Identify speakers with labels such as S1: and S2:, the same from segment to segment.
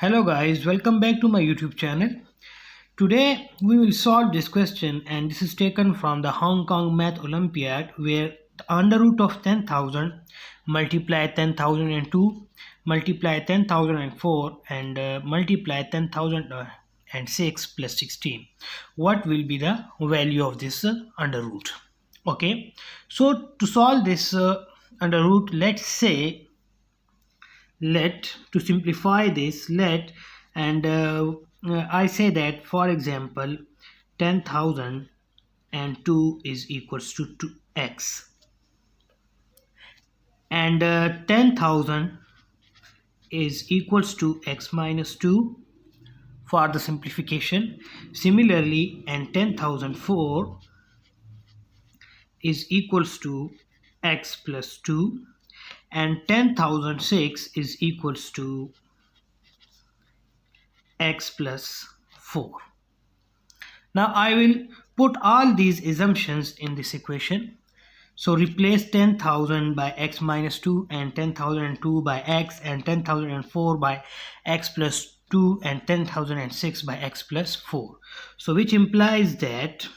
S1: Hello guys, welcome back to my YouTube channel. Today we will solve this question, and this is taken from the Hong Kong Math Olympiad, where the under root of 10,000 multiply 10,002 multiply 10,004 and multiply 10,006 plus 16. What will be the value of this under root? Okay, so to solve this under root, let to simplify this, I say that, for example, 10,002 is equals to 2x, and 10,000 is equals to x minus 2 for the simplification. Similarly, and 10,004 is equals to x plus 2, and 10,006 is equals to x plus 4. Now I will put all these assumptions in this equation. So replace 10,000 by x minus 2 and 10,002 by x and 10,004 by x plus 2 and 10,006 by x plus 4. So which implies that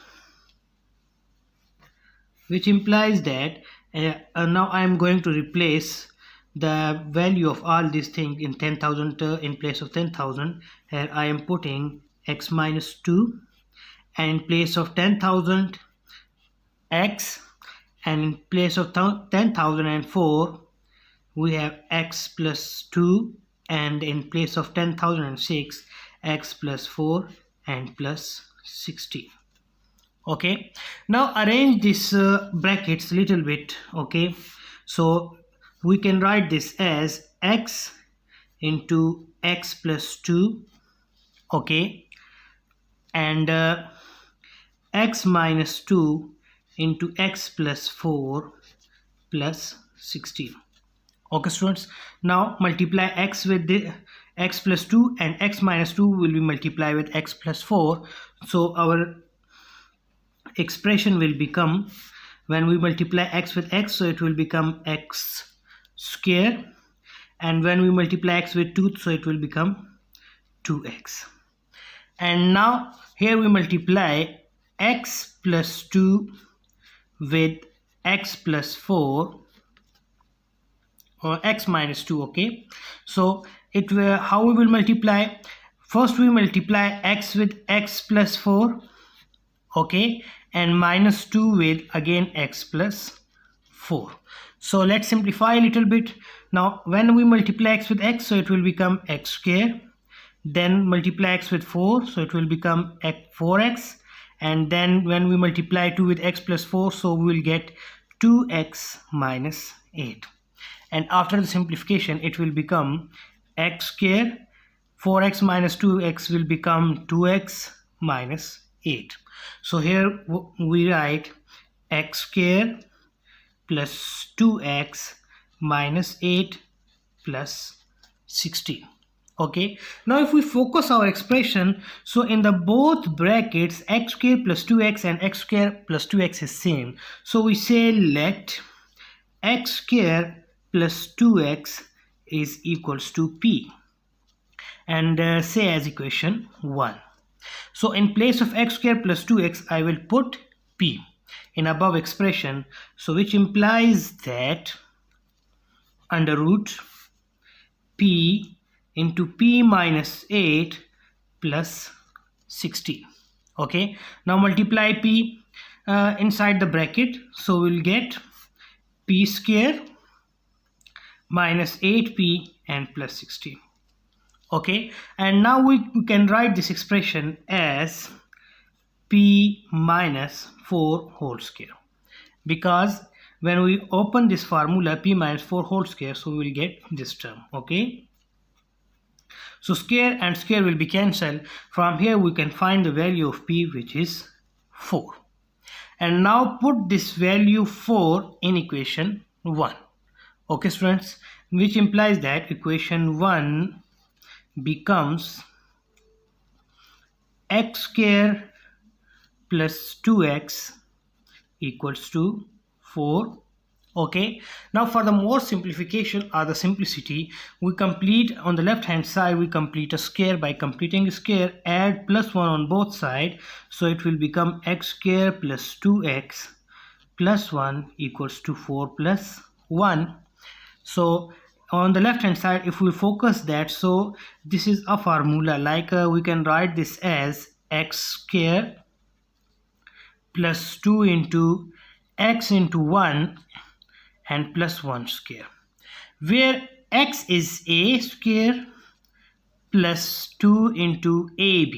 S1: now I am going to replace the value of all these things in 10,000 in place of 10,000. Here I am putting x minus 2, and in place of 10,000 x, and in place of 10,004 we have x plus 2, and in place of 10,006 x plus 4 and plus 16. Okay, now arrange this brackets little bit. Okay, so we can write this as x into x plus 2, okay, and x minus 2 into x plus 4 plus 16. Okay students, now multiply x with the x plus 2, and x minus 2 will be multiplied with x plus 4. So our expression will become, when we multiply x with x, so it will become x square, and when we multiply x with 2, so it will become 2x. And now here we multiply x plus 2 with x plus 4 or x minus 2. Okay, so it will, how we will multiply? First we multiply x with x plus 4, okay, and minus 2 with again x plus 4. So let's simplify a little bit. Now when we multiply x with x, so it will become x square, then multiply x with 4, so it will become 4x, and then when we multiply 2 with x plus 4, so we will get 2x minus 8, and after the simplification it will become x square, 4x minus 2x will become 2x minus 8. So here we write x square plus 2x minus 8 plus 16. Okay, now if we focus our expression, so in the both brackets x square plus 2x and x square plus 2x is same. So we say let x square plus 2x is equals to p, and say as equation 1. So in place of x square plus 2x I will put p in above expression, so which implies that under root p into p minus 8 plus 16. Okay, now multiply p inside the bracket, so we'll get p square minus 8p and plus 16. Okay, and now we can write this expression as p minus 4 whole square, because when we open this formula p minus 4 whole square, so we will get this term. Okay, so square and square will be cancelled. From here we can find the value of p, which is 4, and now put this value 4 in equation 1. Okay students, which implies that equation 1 becomes x square plus 2x equals to 4, Okay, now for the more simplification or the simplicity, we complete on the left hand side, we complete a square. By completing a square, add plus 1 on both sides, so it will become x square plus 2x plus 1 equals to 4 plus 1. So on the left hand side, if we focus that, so this is a formula, like we can write this as x square plus 2 into x into 1 and plus 1 square, where x is a square plus 2 into ab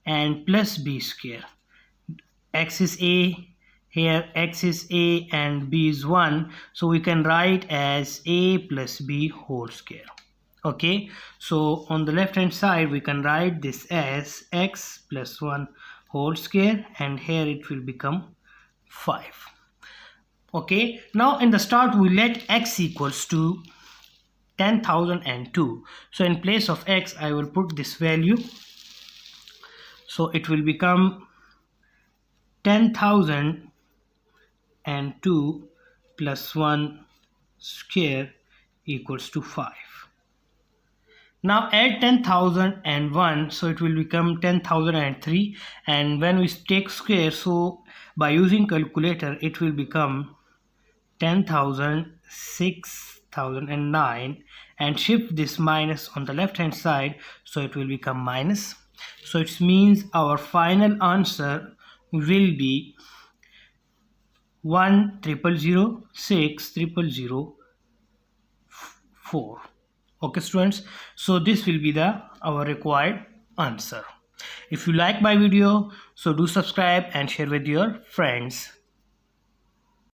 S1: and plus b square. X is a, here x is a and b is 1, so we can write as a plus b whole square. Okay, so on the left hand side we can write this as x plus 1 whole square, and here it will become 5. Okay, now in the start we let x equals to 10,002. So in place of x I will put this value, so it will become 10,002 plus 1 square equals to 5. Now add 10,001, so it will become 10,003, and when we take square, so by using calculator it will become 10,000, 6,009, and shift this minus on the left hand side, so it will become minus. So it means our final answer will be 1,000,6,000,4. Okay students, so this will be our required answer. If you like my video, so do subscribe and share with your friends.